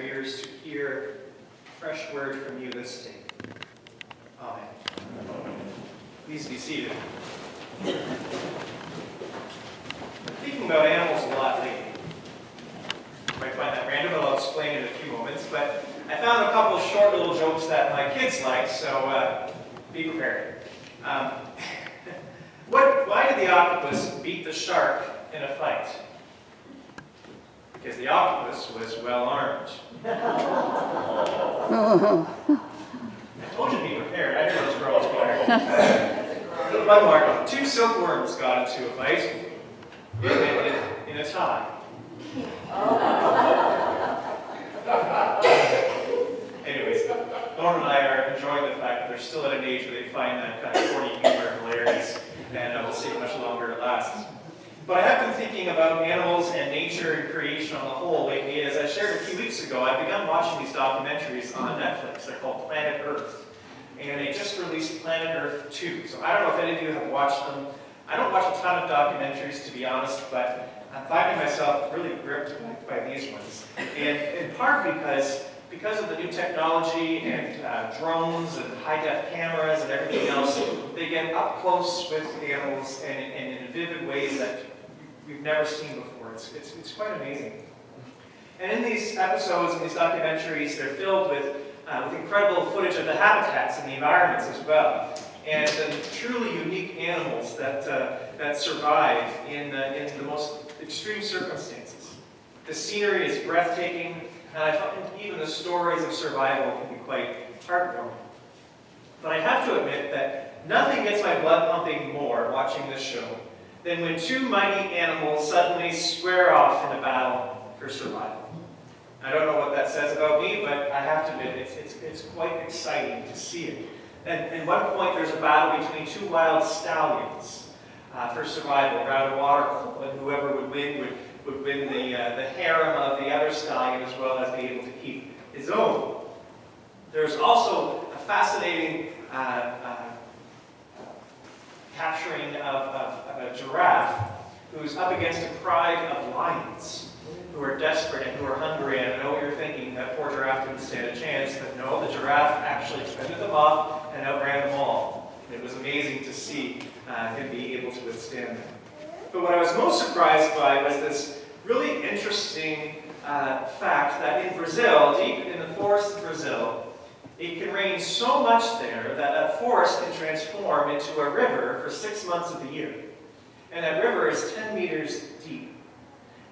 ears to hear fresh word from you this day. Amen. Please be seated. I've been thinking about animals a lot lately. You might find that random, but I'll explain in a few moments. But I found a couple of short little jokes that my kids like, so be prepared. Why did the octopus beat the shark in a fight? Because the octopus was well armed. I told you to be prepared. I knew those girls were. One more. Two silkworms got into a fight in a tie. Anyways, Lauren and I are enjoying the fact that they're still at an age where they find that kind of corny humor hilarious, and we'll see how much longer it lasts. But I have been thinking about animals and nature and creation on the whole lately. As I shared a few weeks ago, I've begun watching these documentaries on Netflix. They're called Planet Earth. And they just released Planet Earth 2. So I don't know if any of you have watched them. I don't watch a ton of documentaries, to be honest, but I'm finding myself really gripped by these ones. And in part because of the new technology and drones and high-def cameras and everything else, they get up close with animals and in vivid ways that we've never seen before. It's quite amazing. And in these episodes and these documentaries, they're filled with incredible footage of the habitats and the environments as well, and the truly unique animals that survive in the most extreme circumstances. The scenery is breathtaking, and I find even the stories of survival can be quite heartwarming. But I have to admit that nothing gets my blood pumping more watching this show than when two mighty animals suddenly square off in a battle for survival. I don't know what that says about me, but I have to admit it's quite exciting to see it. And at one point there's a battle between two wild stallions for survival around a water hole, and whoever would win would win the harem of the other stallion as well as be able to keep his own. There's also a fascinating capturing of a giraffe who's up against a pride of lions who are desperate and who are hungry. And I know what you're thinking, that poor giraffe didn't stand a chance, but no, the giraffe actually fended them off and outran them all. And it was amazing to see him be able to withstand them. But what I was most surprised by was this really interesting fact that in Brazil, deep in the forests of Brazil, it can rain so much there that forest can transform into a river for 6 months of the year. And that river is 10 meters deep.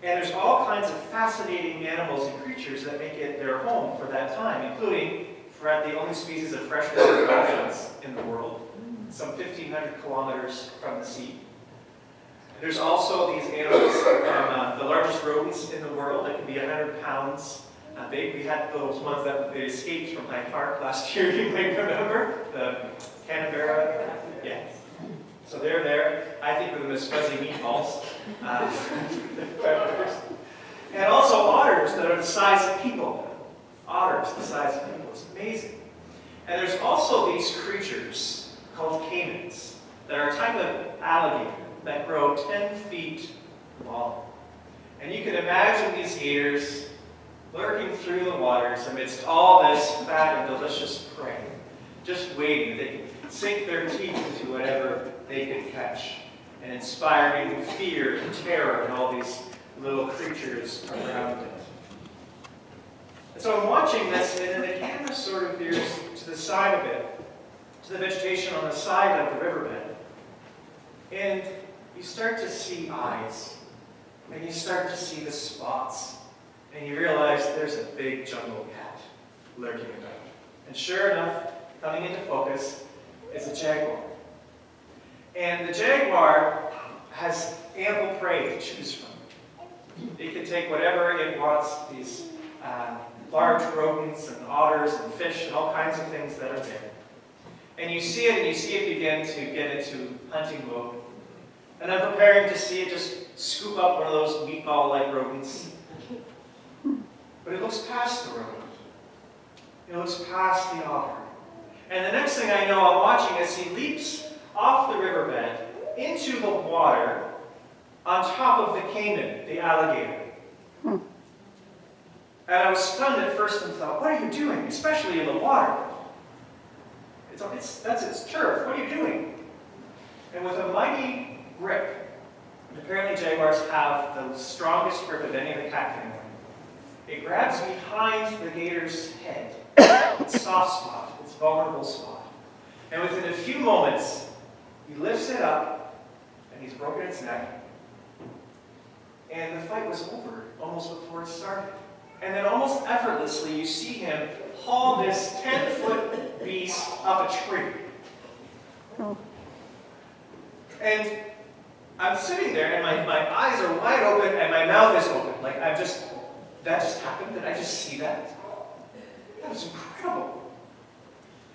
And there's all kinds of fascinating animals and creatures that make it their home for that time, including the only species of freshwater dolphins in the world, some 1,500 kilometers from the sea. There's also these animals from the largest rodents in the world that can be 100 pounds big. We had those ones that they escaped from Hyde Park last year, you might remember, the Canberra. Yeah. So they're there. I think of them as fuzzy meatballs. And also otters that are the size of people. Otters the size of people. It's amazing. And there's also these creatures called caimans that are a type of alligator that grow 10 feet long. And you can imagine these gators lurking through the waters amidst all this fat and delicious prey, just waiting. They can sink their teeth into whatever they can catch, and inspiring fear and terror in all these little creatures around it. And so I'm watching this, and then the camera sort of veers to the side a bit, to the vegetation on the side of the riverbed. And you start to see eyes, and you start to see the spots, and you realize there's a big jungle cat lurking about. And sure enough, coming into focus is a jaguar. And the jaguar has ample prey to choose from. It can take whatever it wants, these large rodents and otters and fish and all kinds of things that are there. And you see it, and you see it begin to get into hunting mode. And I'm preparing to see it just scoop up one of those meatball-like rodents. But it looks past the rodent. It looks past the otter. And the next thing I know, I'm watching as he leaps off the riverbed into the water on top of the caiman, the alligator. And I was stunned at first and thought, what are you doing, especially in the water? That's its turf. What are you doing? And with a mighty grip, apparently jaguars have the strongest grip of any of the cat family, it grabs behind the gator's head, its soft spot, its vulnerable spot. And within a few moments, he lifts it up, and he's broken its neck. And the fight was over almost before it started. And then almost effortlessly, you see him haul this 10-foot beast up a tree. Oh. And I'm sitting there, and my eyes are wide open, and my mouth is open. Like, that just happened? Did I just see that? That was incredible.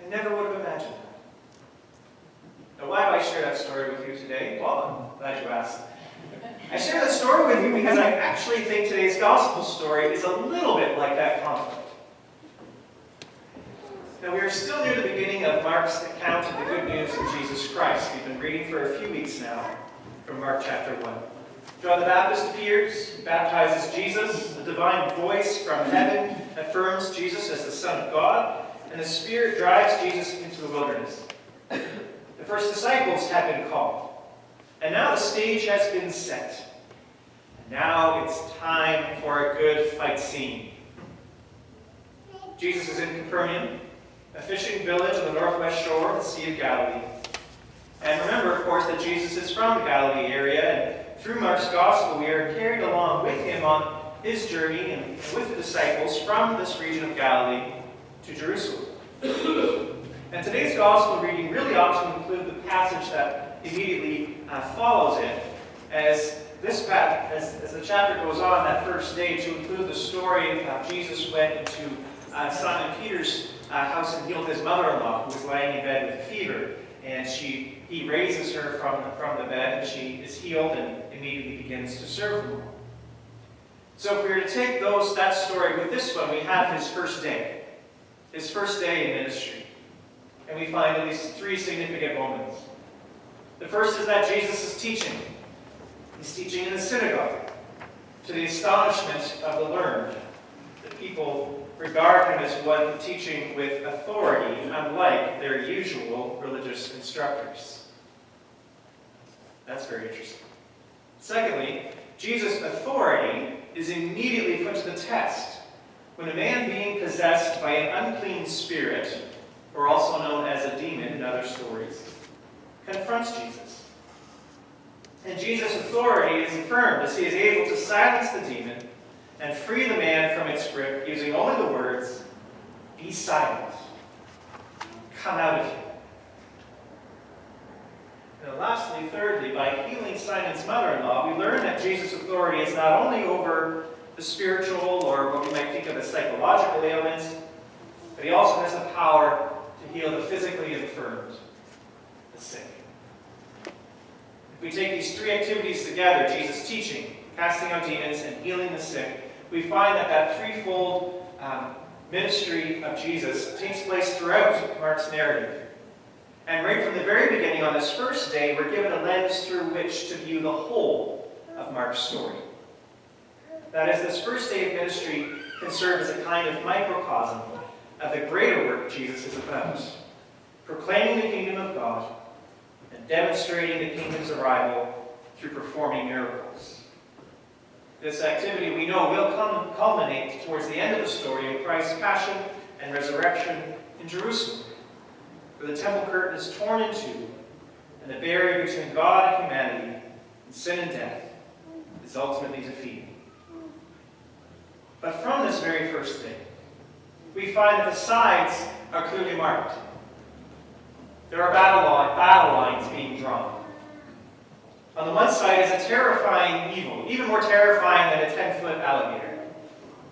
I never would have imagined that. Now, why have I shared that story with you today? Well, I'm glad you asked. I share that story with you because I actually think today's gospel story is a little bit like that conflict. Now, we are still near the beginning of Mark's account of the good news of Jesus Christ. We've been reading for a few weeks now from Mark chapter 1. John the Baptist appears, baptizes Jesus, the divine voice from heaven affirms Jesus as the Son of God, and the Spirit drives Jesus into the wilderness. The first disciples have been called, and now the stage has been set. And now it's time for a good fight scene. Jesus is in Capernaum, a fishing village on the northwest shore of the Sea of Galilee. And remember, of course, that Jesus is from the Galilee area, and through Mark's Gospel, we are carried along with him on his journey and with the disciples from this region of Galilee to Jerusalem. And today's Gospel reading really ought to include the passage that immediately follows it, as the chapter goes on that first day, to include the story of how Jesus went into Simon Peter's house and healed his mother-in-law, who was lying in bed with a fever. And he raises her from the bed, and she is healed and immediately begins to serve the Lord. So if we were to take that story with this one, we have his first day in ministry. And we find at least three significant moments. The first is that Jesus is teaching. He's teaching in the synagogue, to the astonishment of the learned. The people regard him as one teaching with authority, unlike their usual religious instructors. That's very interesting. Secondly, Jesus' authority is immediately put to the test when a man being possessed by an unclean spirit, or also known as a demon in other stories, confronts Jesus. And Jesus' authority is affirmed as he is able to silence the demon and free the man from its grip using only the words, "Be silent. Come out of here." And lastly, thirdly, by healing Simon's mother-in-law, we learn that Jesus' authority is not only over the spiritual or what we might think of as psychological ailments, but he also has the power to heal the physically infirmed, the sick. If we take these three activities together, Jesus teaching, casting out demons, and healing the sick, we find that threefold ministry of Jesus takes place throughout Mark's narrative. And right from the very beginning, on this first day, we're given a lens through which to view the whole of Mark's story. That is, this first day of ministry can serve as a kind of microcosm of the greater work Jesus is about, proclaiming the kingdom of God and demonstrating the kingdom's arrival through performing miracles. This activity, we know, will culminate towards the end of the story in Christ's passion and resurrection in Jerusalem, where the temple curtain is torn in two, and the barrier between God and humanity, and sin and death, is ultimately defeated. But from this very first day, we find that the sides are clearly marked. There are battle lines being drawn. On the one side is a terrifying evil, even more terrifying than a 10-foot alligator.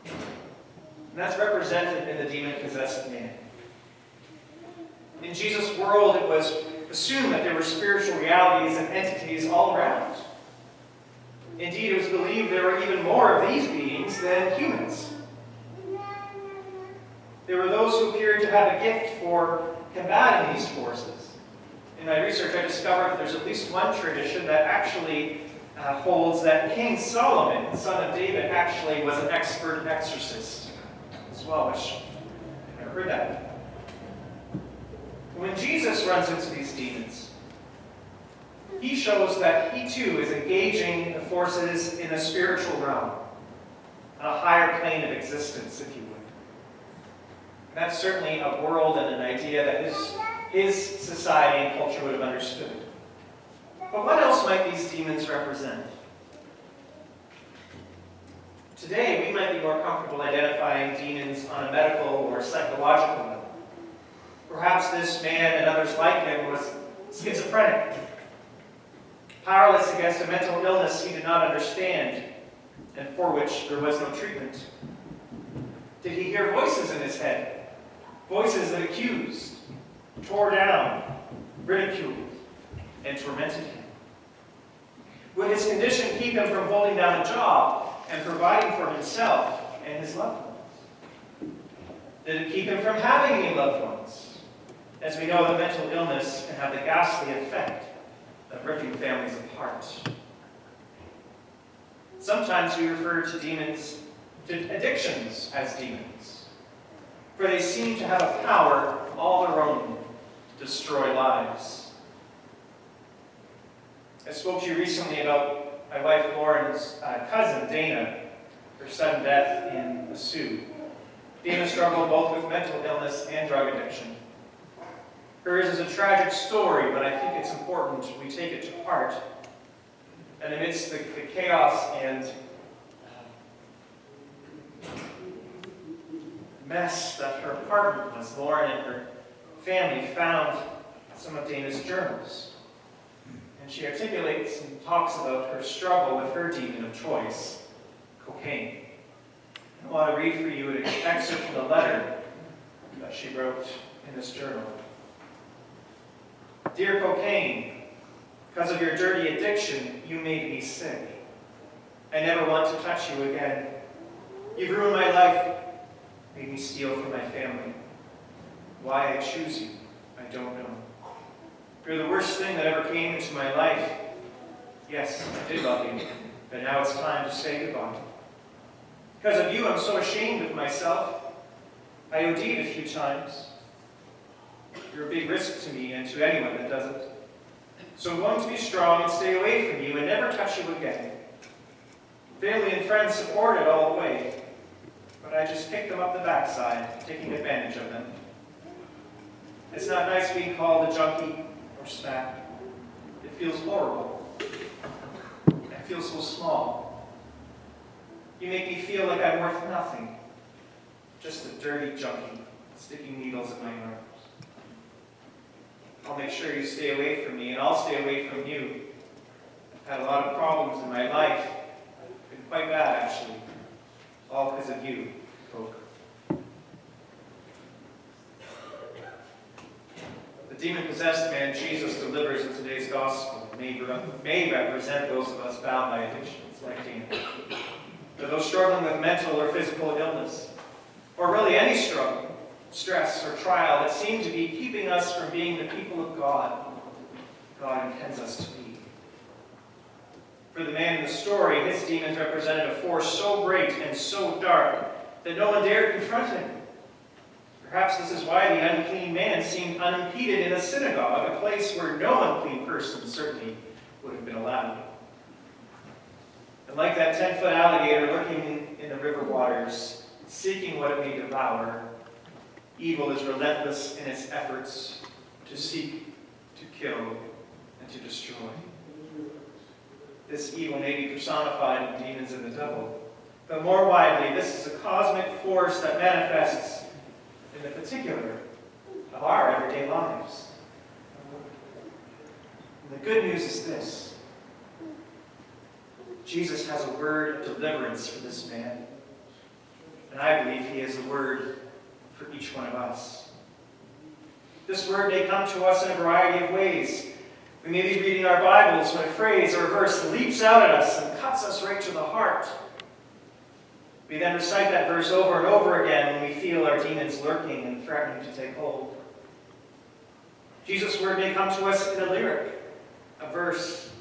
And that's represented in the demon-possessed man. In Jesus' world, it was assumed that there were spiritual realities and entities all around. Indeed, it was believed there were even more of these beings than humans. There were those who appeared to have a gift for combating these forces. In my research, I discovered that there's at least one tradition that actually holds that King Solomon, the son of David, actually was an expert exorcist. as well, which I've never heard that before. When Jesus runs into these demons, he shows that he too is engaging the forces in the spiritual realm, on a higher plane of existence, if you would. And that's certainly a world and an idea that his society and culture would have understood. But what else might these demons represent? Today, we might be more comfortable identifying demons on a medical or psychological level. Perhaps this man and others like him was schizophrenic, powerless against a mental illness he did not understand and for which there was no treatment. Did he hear voices in his head? Voices that accused, tore down, ridiculed, and tormented him? Would his condition keep him from holding down a job and providing for himself and his loved ones? Did it keep him from having any loved ones? As we know, that mental illness can have the ghastly effect of ripping families apart. Sometimes we refer to demons, to addictions as demons, for they seem to have a power all their own to destroy lives. I spoke to you recently about my wife Lauren's cousin, Dana, her sudden death in the Sioux. Dana struggled both with mental illness and drug addiction. Hers is a tragic story, but I think it's important we take it to heart. And amidst the chaos and mess that her apartment was, Lauren and her family found some of Dana's journals. And she articulates and talks about her struggle with her demon of choice, cocaine. I want to read for you an excerpt from the letter that she wrote in this journal. Dear cocaine, because of your dirty addiction, you made me sick. I never want to touch you again. You've ruined my life, made me steal from my family. Why I choose you, I don't know. You're the worst thing that ever came into my life. Yes, I did love you, but now it's time to say goodbye. Because of you, I'm so ashamed of myself. I OD'd a few times. You're a big risk to me and to anyone that does it. So I'm going to be strong and stay away from you and never touch you again. Family and friends supported all the way, but I just kicked them up the backside, taking advantage of them. It's not nice being called a junkie or smack. It feels horrible. I feel so small. You make me feel like I'm worth nothing. Just a dirty junkie, sticking needles in my arms. I'll make sure you stay away from me, and I'll stay away from you. I've had a lot of problems in my life. Been quite bad, actually. All because of you, Coke. The demon-possessed man Jesus delivers in today's gospel may represent those of us bound by addictions, like Dana. For those struggling with mental or physical illness, or really any struggle, stress, or trial that seem to be keeping us from being the people of God intends us to be. For the man in the story, his demons represented a force so great and so dark that no one dared confront him. Perhaps this is why the unclean man seemed unimpeded in a synagogue, a place where no unclean person certainly would have been allowed. And like that 10-foot alligator lurking in the river waters, seeking what it may devour, evil is relentless in its efforts to seek, to kill, and to destroy. This evil may be personified in demons and the devil, but more widely, this is a cosmic force that manifests in the particular of our everyday lives. And the good news is this: Jesus has a word of deliverance for this man, and I believe he has a word for each one of us. This word may come to us in a variety of ways. We may be reading our Bibles when a phrase or a verse leaps out at us and cuts us right to the heart. We then recite that verse over and over again when we feel our demons lurking and threatening to take hold. Jesus' word may come to us in a lyric, a verse,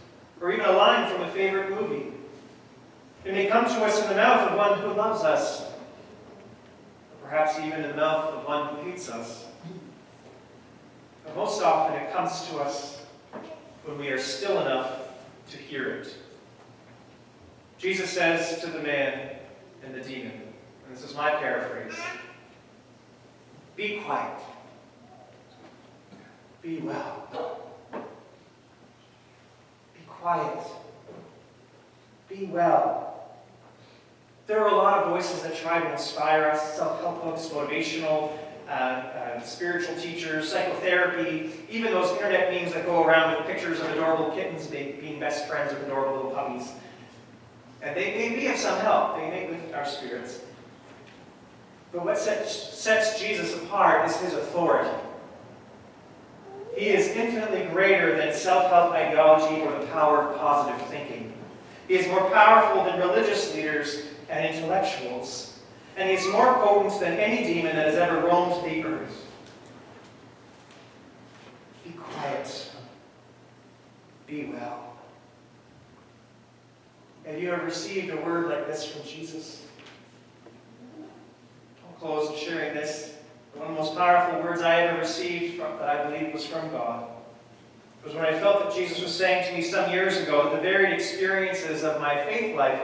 or even a line from a favorite movie. It may come to us in the mouth of one who loves us. perhaps even in the mouth of one who hates us. But most often it comes to us when we are still enough to hear it. Jesus says to the man and the demon, and this is my paraphrase, "Be quiet. Be well. Be quiet. Be well." There are a lot of voices that try to inspire us, self-help books, motivational, spiritual teachers, psychotherapy, even those internet memes that go around with pictures of adorable kittens being best friends with adorable little puppies. And they may be of some help. They may lift our spirits. But what sets Jesus apart is his authority. He is infinitely greater than self-help ideology or the power of positive thinking. He is more powerful than religious leaders and intellectuals. And he is more potent than any demon that has ever roamed the earth. Be quiet. Be well. Have you ever received a word like this from Jesus? I'll close in sharing this. One of the most powerful words I ever received that I believe was from God. It was when I felt that Jesus was saying to me some years ago that the varied experiences of my faith life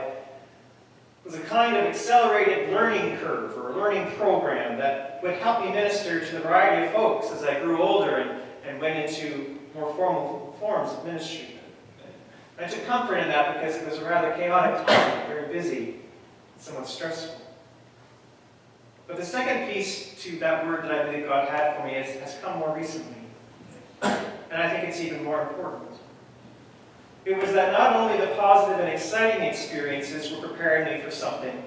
was a kind of accelerated learning curve or learning program that would help me minister to the variety of folks as I grew older and went into more formal forms of ministry. I took comfort in that because it was a rather chaotic time, very busy, somewhat stressful. But the second piece to that word that I believe God had for me has come more recently. And I think it's even more important. It was that not only the positive and exciting experiences were preparing me for something,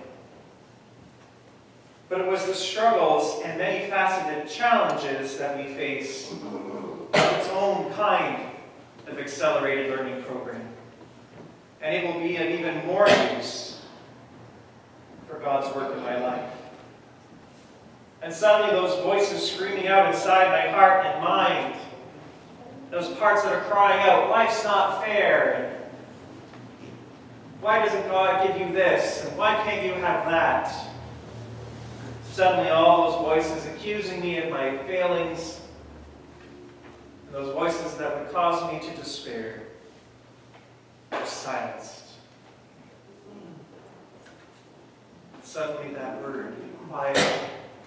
but it was the struggles and many faceted challenges that we face with its own kind of accelerated learning program. And it will be of even more use for God's work in my life. And suddenly those voices screaming out inside my heart and mind, those parts that are crying out, "Life's not fair," and "Why doesn't God give you this?" and "Why can't you have that?" Suddenly all those voices accusing me of my failings, and those voices that would cause me to despair, were silenced. Suddenly that word, "Be quiet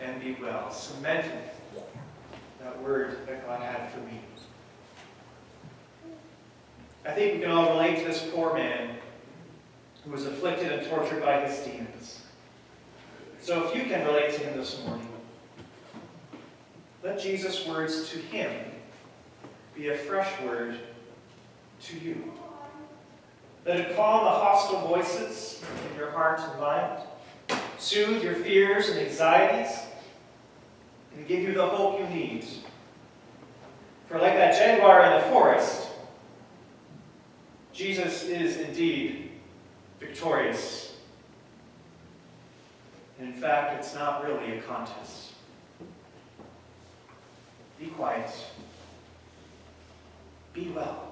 and be well," cemented that word that God had for me. I think we can all relate to this poor man who was afflicted and tortured by his demons. So if you can relate to him this morning, let Jesus' words to him be a fresh word to you. Let it calm the hostile voices in your heart and mind, soothe your fears and anxieties, and give you the hope you need. For like that jaguar in the forest, Jesus is indeed victorious. And in fact, it's not really a contest. Be quiet. Be well.